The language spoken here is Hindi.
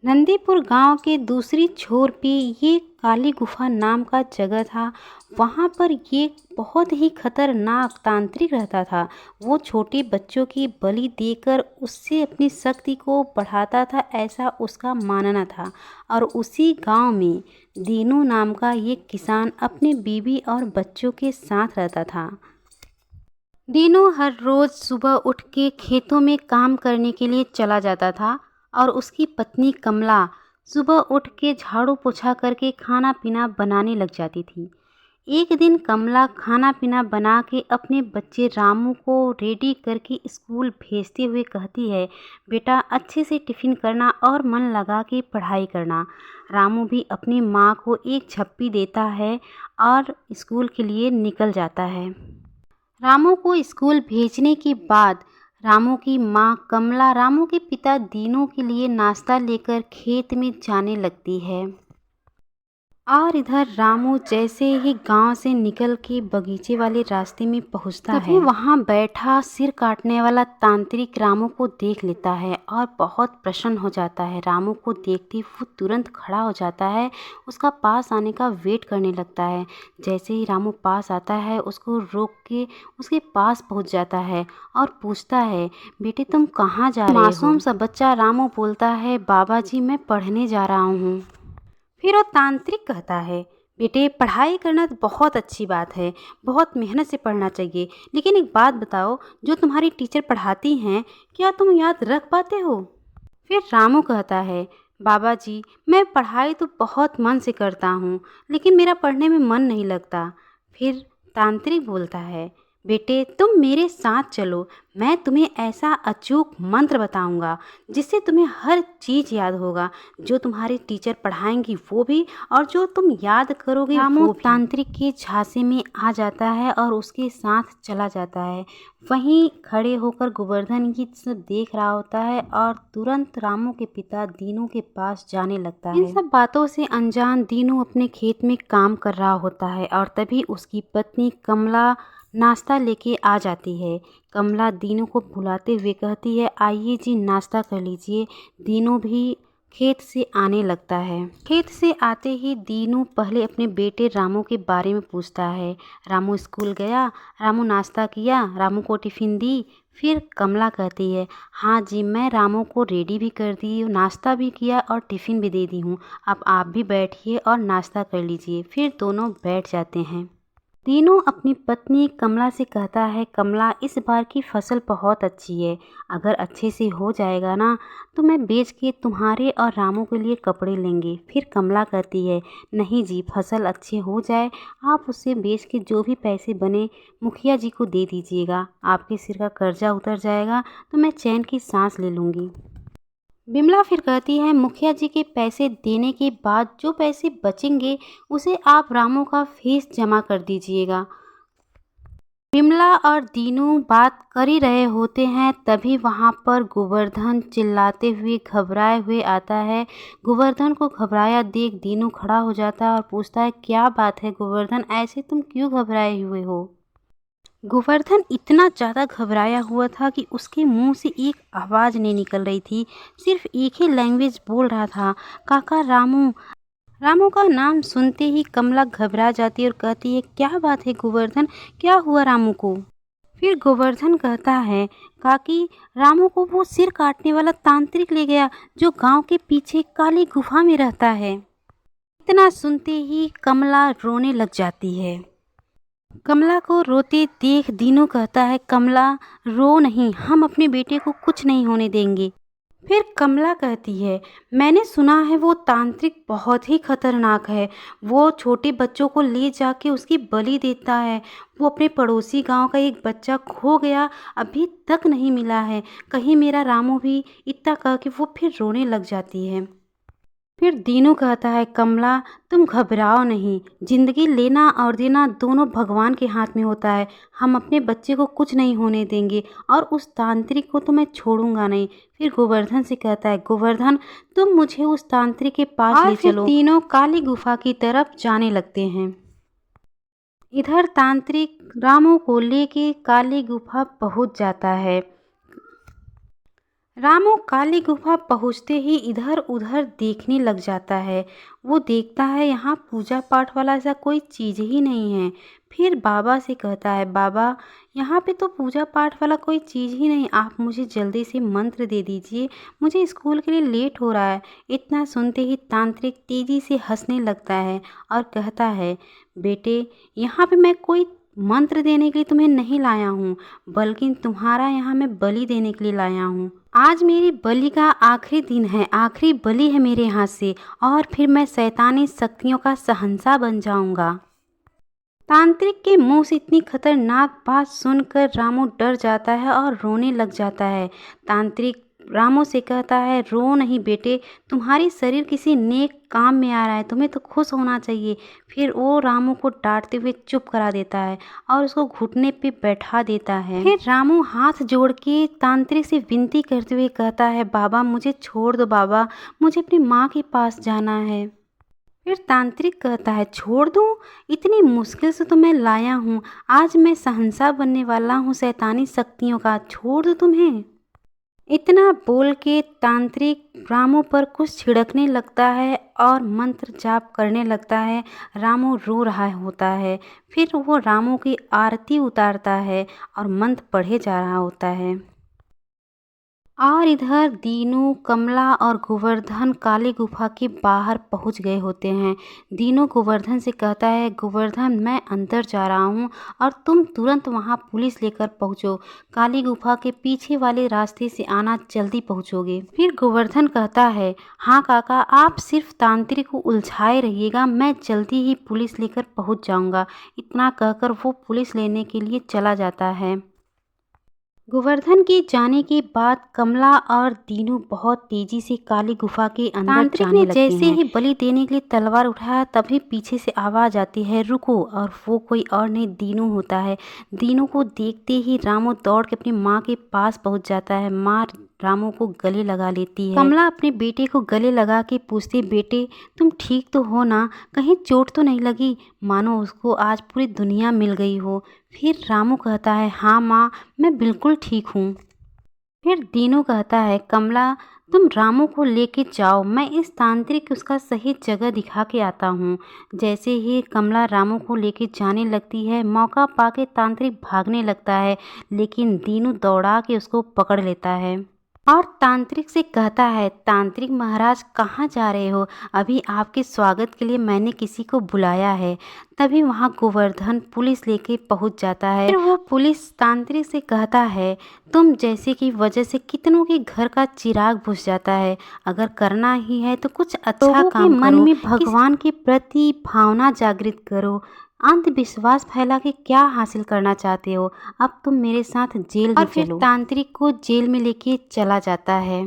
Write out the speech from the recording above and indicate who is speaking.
Speaker 1: नंदीपुर गांव के दूसरी छोर पे ये काली गुफा नाम का जगह था। वहाँ पर ये बहुत ही खतरनाक तांत्रिक रहता था। वो छोटे बच्चों की बलि देकर उससे अपनी शक्ति को बढ़ाता था, ऐसा उसका मानना था। और उसी गांव में दीनू नाम का ये किसान अपनी बीवी और बच्चों के साथ रहता था। दीनू हर रोज सुबह उठ के खेतों में काम करने के लिए चला जाता था और उसकी पत्नी कमला सुबह उठ के झाड़ू पोछा करके खाना पीना बनाने लग जाती थी। एक दिन कमला खाना पीना बना के अपने बच्चे रामू को रेडी करके स्कूल भेजते हुए कहती है, बेटा अच्छे से टिफ़िन करना और मन लगा के पढ़ाई करना। रामू भी अपनी माँ को एक झप्पी देता है और स्कूल के लिए निकल जाता है। रामू को स्कूल भेजने के बाद रामू की माँ कमला रामू के पिता दीनू के लिए नाश्ता लेकर खेत में जाने लगती है। और इधर रामू जैसे ही गांव से निकल के बगीचे वाले रास्ते में पहुंचता है, तभी वहां बैठा सिर काटने वाला तांत्रिक रामू को देख लेता है और बहुत प्रसन्न हो जाता है। रामू को देखते वो तुरंत खड़ा हो जाता है, उसका पास आने का वेट करने लगता है। जैसे ही रामू पास आता है उसको रोक के उसके पास पहुँच जाता है और पूछता है, बेटे तुम कहाँ जा रहे हो? मासूम सा बच्चा रामू बोलता है, बाबा जी मैं पढ़ने जा रहा हूँ। फिर वो तांत्रिक कहता है, बेटे पढ़ाई करना तो बहुत अच्छी बात है, बहुत मेहनत से पढ़ना चाहिए, लेकिन एक बात बताओ, जो तुम्हारी टीचर पढ़ाती हैं क्या तुम याद रख पाते हो? फिर रामू कहता है, बाबा जी मैं पढ़ाई तो बहुत मन से करता हूँ, लेकिन मेरा पढ़ने में मन नहीं लगता। फिर तांत्रिक बोलता है, बेटे तुम मेरे साथ चलो, मैं तुम्हें ऐसा अचूक मंत्र बताऊंगा जिससे तुम्हें हर चीज़ याद होगा, जो तुम्हारी टीचर पढ़ाएंगी वो भी और जो तुम याद करोगे वो भी। तांत्रिक के झांसे में आ जाता है और उसके साथ चला जाता है। वहीं खड़े होकर गोवर्धन ये सब देख रहा होता है और तुरंत रामू के पिता दीनू के पास जाने लगता है। इन सब बातों से अनजान दीनू अपने खेत में काम कर रहा होता है और तभी उसकी पत्नी कमला नाश्ता लेके आ जाती है। कमला दीनू को बुलाते हुए कहती है, आइए जी नाश्ता कर लीजिए। दीनू भी खेत से आने लगता है। खेत से आते ही दीनू पहले अपने बेटे रामू के बारे में पूछता है। रामू स्कूल गया, रामू नाश्ता किया, रामू को टिफ़िन दी। फिर कमला कहती है, हाँ जी मैं रामू को रेडी भी कर दी, नाश्ता भी किया और टिफ़िन भी दे दी हूँ। अब आप भी बैठिए और नाश्ता कर लीजिए। फिर दोनों बैठ जाते हैं। दीनू अपनी पत्नी कमला से कहता है, कमला इस बार की फसल बहुत अच्छी है, अगर अच्छे से हो जाएगा ना तो मैं बेच के तुम्हारे और रामू के लिए कपड़े लेंगे। फिर कमला कहती है, नहीं जी फसल अच्छी हो जाए आप उससे बेच के जो भी पैसे बने मुखिया जी को दे दीजिएगा, आपके सिर का कर्जा उतर जाएगा तो मैं चैन की सांस ले लूँगी। बिमला फिर कहती है, मुखिया जी के पैसे देने के बाद जो पैसे बचेंगे उसे आप रामू का फीस जमा कर दीजिएगा। बिमला और दीनू बात कर ही रहे होते हैं, तभी वहाँ पर गोवर्धन चिल्लाते हुए घबराए हुए आता है। गोवर्धन को घबराया देख दीनू खड़ा हो जाता है और पूछता है, क्या बात है गोवर्धन, ऐसे तुम क्यों घबराए हुए हो? गोवर्धन इतना ज़्यादा घबराया हुआ था कि उसके मुंह से एक आवाज़ नहीं निकल रही थी, सिर्फ एक ही लैंग्वेज बोल रहा था, काका रामू। रामू का नाम सुनते ही कमला घबरा जाती है और कहती है, क्या बात है गोवर्धन, क्या हुआ रामू को? फिर गोवर्धन कहता है, काकी रामू को वो सिर काटने वाला तांत्रिक ले गया जो गांव के पीछे काली गुफा में रहता है। इतना सुनते ही कमला रोने लग जाती है। कमला को रोते देख दीनू कहता है, कमला रो नहीं, हम अपने बेटे को कुछ नहीं होने देंगे। फिर कमला कहती है, मैंने सुना है वो तांत्रिक बहुत ही खतरनाक है, वो छोटे बच्चों को ले जाके उसकी बलि देता है। वो अपने पड़ोसी गांव का एक बच्चा खो गया, अभी तक नहीं मिला है, कहीं मेरा रामू भी। इतना कह के वो फिर रोने लग जाती है। फिर दीनू कहता है, कमला तुम घबराओ नहीं, जिंदगी लेना और देना दोनों भगवान के हाथ में होता है, हम अपने बच्चे को कुछ नहीं होने देंगे और उस तांत्रिक को तो मैं छोड़ूंगा नहीं। फिर गोवर्धन से कहता है, गोवर्धन तुम मुझे उस तांत्रिक के पास ले चलो। तीनों काली गुफा की तरफ जाने लगते हैं। इधर तांत्रिक रामू को लेके काली गुफा पहुंच जाता है। रामू काली गुफा पहुँचते ही इधर उधर देखने लग जाता है। वो देखता है यहाँ पूजा पाठ वाला ऐसा कोई चीज़ ही नहीं है। फिर बाबा से कहता है, बाबा यहाँ पे तो पूजा पाठ वाला कोई चीज़ ही नहीं, आप मुझे जल्दी से मंत्र दे दीजिए, मुझे स्कूल के लिए लेट हो रहा है। इतना सुनते ही तांत्रिक तेजी से हंसने लगता है और कहता है, बेटे यहाँ पे मैं कोई मंत्र देने के लिए तुम्हें नहीं लाया हूँ, बल्कि तुम्हारा यहाँ मैं बलि देने के लिए लाया हूँ। आज मेरी बलि का आखिरी दिन है, आखिरी बलि है मेरे हाथ से, और फिर मैं शैतानी शक्तियों का शहंशाह बन जाऊंगा। तांत्रिक के मुंह से इतनी खतरनाक बात सुनकर रामू डर जाता है और रोने लग जाता है। तांत्रिक रामू से कहता है, रो नहीं बेटे, तुम्हारी शरीर किसी नेक काम में आ रहा है, तुम्हें तो खुश होना चाहिए। फिर वो रामू को डांटते हुए चुप करा देता है और उसको घुटने पे बैठा देता है। फिर रामू हाथ जोड़ के तांत्रिक से विनती करते हुए कहता है, बाबा मुझे छोड़ दो, बाबा मुझे अपनी माँ के पास जाना है। फिर तांत्रिक कहता है, छोड़ दूँ? इतनी मुश्किल से तो मैं लाया हूँ, आज मैं शहंशाह बनने वाला हूँ शैतानी शक्तियों का, छोड़ दूँ तुम्हें? इतना बोल के तांत्रिक रामू पर कुछ छिड़कने लगता है और मंत्र जाप करने लगता है। रामू रो रहा होता है। फिर वो रामू की आरती उतारता है और मंत्र पढ़े जा रहा होता है। और इधर दीनू, कमला और गोवर्धन काली गुफा के बाहर पहुंच गए होते हैं। दीनू गोवर्धन से कहता है, गोवर्धन मैं अंदर जा रहा हूं और तुम तुरंत वहां पुलिस लेकर पहुंचो, काली गुफा के पीछे वाले रास्ते से आना, जल्दी पहुंचोगे। फिर गोवर्धन कहता है, हाँ काका आप सिर्फ तांत्रिक को उलझाए रहिएगा, मैं जल्दी ही पुलिस लेकर पहुंच जाऊंगा। इतना कहकर वो पुलिस लेने के लिए चला जाता है। गोवर्धन के जाने के बाद कमला और दीनू बहुत तेजी से काली गुफा के अंदर जाने लगते हैं। जैसे ही बलि देने के लिए तलवार उठाया तभी पीछे से आवाज आती है, रुको, और वो कोई और नहीं दीनू होता है। दीनू को देखते ही रामू दौड़ के अपनी माँ के पास पहुंच जाता है। माँ रामू को गले लगा लेती है। कमला अपने बेटे को गले लगा के पूछती, बेटे तुम ठीक तो हो ना, कहीं चोट तो नहीं लगी? मानो उसको आज पूरी दुनिया मिल गई हो। फिर रामू कहता है, हाँ माँ मैं बिल्कुल ठीक हूँ। फिर दीनू कहता है, कमला तुम रामू को लेके जाओ, मैं इस तांत्रिक उसका सही जगह दिखा के आता हूँ। जैसे ही कमला रामू को लेके जाने लगती है, मौका पाके तांत्रिक भागने लगता है, लेकिन दीनू दौड़ा के उसको पकड़ लेता है और तांत्रिक से कहता है, तांत्रिक महाराज कहाँ जा रहे हो? अभी आपके स्वागत के लिए मैंने किसी को बुलाया है। तभी वहाँ गोवर्धन पुलिस लेके पहुँच जाता है। फिर वो पुलिस तांत्रिक से कहता है, तुम जैसे की वजह से कितनों के घर का चिराग बुझ जाता है, अगर करना ही है तो कुछ अच्छा काम करो, मन में भगवान के प्रति भावना जागृत करो, अंधविश्वास फैला के क्या हासिल करना चाहते हो? अब तुम मेरे साथ जेल में चलो। और फिर तांत्रिक को जेल में लेके चला जाता है।